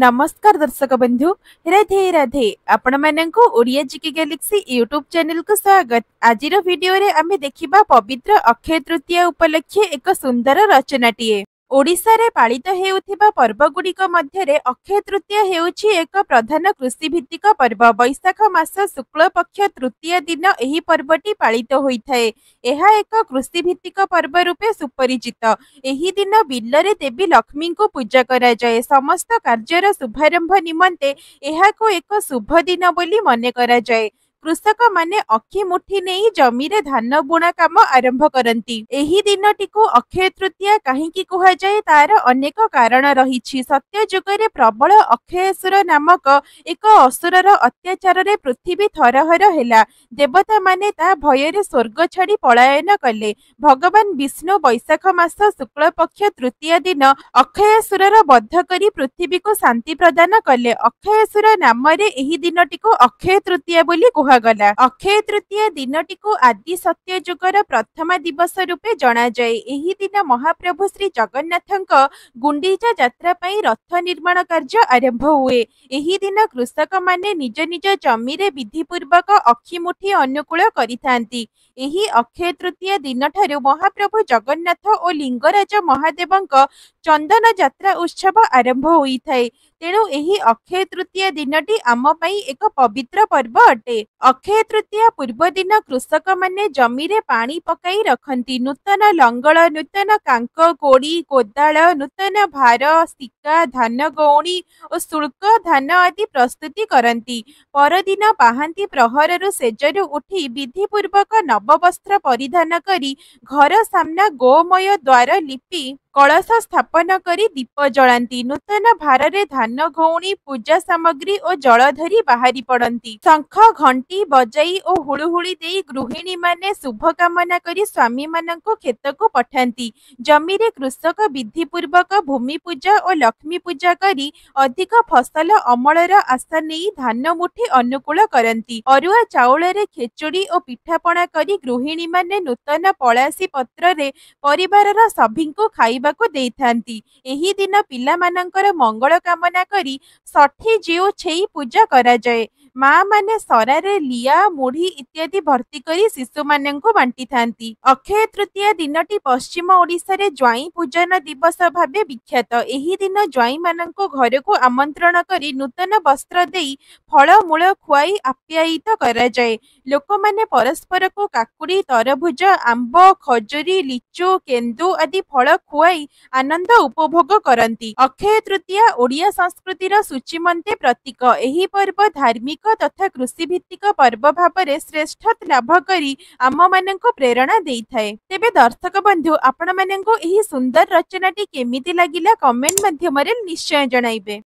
नमस्कार दर्शक बंधु राधे राधे आपण माननकु Odia GK Galaxy YouTube channel को स्वागत। आज वीडियो रे आमे देखिबा पवित्र अक्षय तृतीया उपलक्षे एक सुंदर रचनाटीए। ओडिशा रे पालित हेउथिबा पर्वगुड़िक मध्यरे अक्षय तृतीया हेउछि एक प्रधान कृषि भित्तिक पर्व। वैशाख मास शुक्ल पक्ष तृतीया दिन एही पर्वटी पालित होइथाए। एहा एक कृषि भित्तिक पर्व रूपे सुपरिचित। एही दिन बिल्लरे देवी लक्ष्मी को पूजा करा जाए। समस्त कार्यर शुभारंभ निमंते एहाको एक शुभ दिन बोली मने करा जाए। कृषक माने अखि मुठी नहीं जमी रे धान बुणा काम आरंभ करती। एही दिनटिको अक्षय तृतीया काहींकी कुहा जाए तार अनेक कारण रहिछि। सत्य जुगरे प्रबल अक्षयसुर नामक एक असुरर अत्याचार रे पृथ्वी थरहर हेला। देवता माने ता भयरे स्वर्ग छाड़ी पलायन कले। भगवान विष्णु वैशाख मास शुक्ल पक्ष तृतीया दिन अक्षयसुरर बद्ध करी पृथ्वी को शांति प्रदान कले। अक्षयसुर नाम रे एही दिनटिको अक्षय तृतीया बोली कुहागला। अक्षय तृतीया दिनटिको आदि सत्य जुगर प्रथम दिवस रूपे जना जाए। एही दिन महाप्रभु श्री जगन्नाथଙ୍କ गुंडीचा यात्रा पई रथ निर्माण कार्य आरंभ हुए। एही दिन कृषक माने निज निज जमी रे विधि पूर्वक अखि मुठी अनुकूल करिथांती। एही अक्षय तृतीया दिन ठारू महाप्रभु जगन्नाथ और लिंगराज महादेवଙ୍କ चंदन यात्रा उत्सव आरंभ होइथाए। तेणु एही अक्षय तृतीया दिनटी आम पई एक पवित्र पर्व अटे। अक्षय तृतीया पूर्व दिन कृषक माने जमी रे पानी पकाई रखती। नूतन लंगल, नूतन कांक, कोड़ी, कोदाल, नूतन भार, सिक्का, धान गौणी और शुल्क धान आदि प्रस्तुति करती। परदिन पाहांती प्रहररु सेजरु उठी विधिपूर्वक नववस्त्र परिधान करी घर सामना गोमय द्वार लिपि कलश स्थापन करी दीप जलांती। नूतन भारे धान गौणी, पूजा सामग्री और जल धरी बाहरी पड़ती। शंख घंटी बजाई और हुड़ुहुड़ी देई गृहिणी माने शुभ कामना करी स्वामी माननको खेत को पठांती। जमी रे कृषक विधि पूर्वक भूमि पूजा और लक्ष्मी पूजा करी अधिक फसल अमलर आशा नहीं धान मुठी अनुकूल करती। अरुआ चाउल रे खेचुड़ी और पिठापणा करी गृहिणी माने नूतन पलासी पत्र रे परिवारर सभिंको खाइबा को देइथांती। एही दिन पिला मानकर मंगल कामना करी षठी जीव छेई पूजा करा जाए। माँ माने सरारे लिया मुढ़ी इत्यादि भर्ती करी शिशु माननको बांटी थांती। अक्षय तृतीया दिनटी पश्चिम ओडिशा रे ज्वाई पूजन दिवस भाबे विख्यात। एही दिन ज्वाई माननको घर को आमंत्रण करी नूतन वस्त्र देई फल मूल खुआई आप्यायित करा जाए। लोक माने परस्पर को काकुड़ी, तरभुज, आंब, खजुरी, लिचु, केंदु आदि फल खुआई आनंद उपभोग करती। अक्षय तृतीया ओडिया संस्कृतिर सूचीमंते प्रतीक। एही पर्व धार्मिक तथा कृषि भित्तिक पर्व भावरे श्रेष्ठता लाभ करी आम माननको प्रेरणा देइथाए। तेबे दर्शक बंधु आपण माननको एही सुंदर रचनाटी केमिति लागिला कमेंट माध्यम रे निश्चय जणाइबे।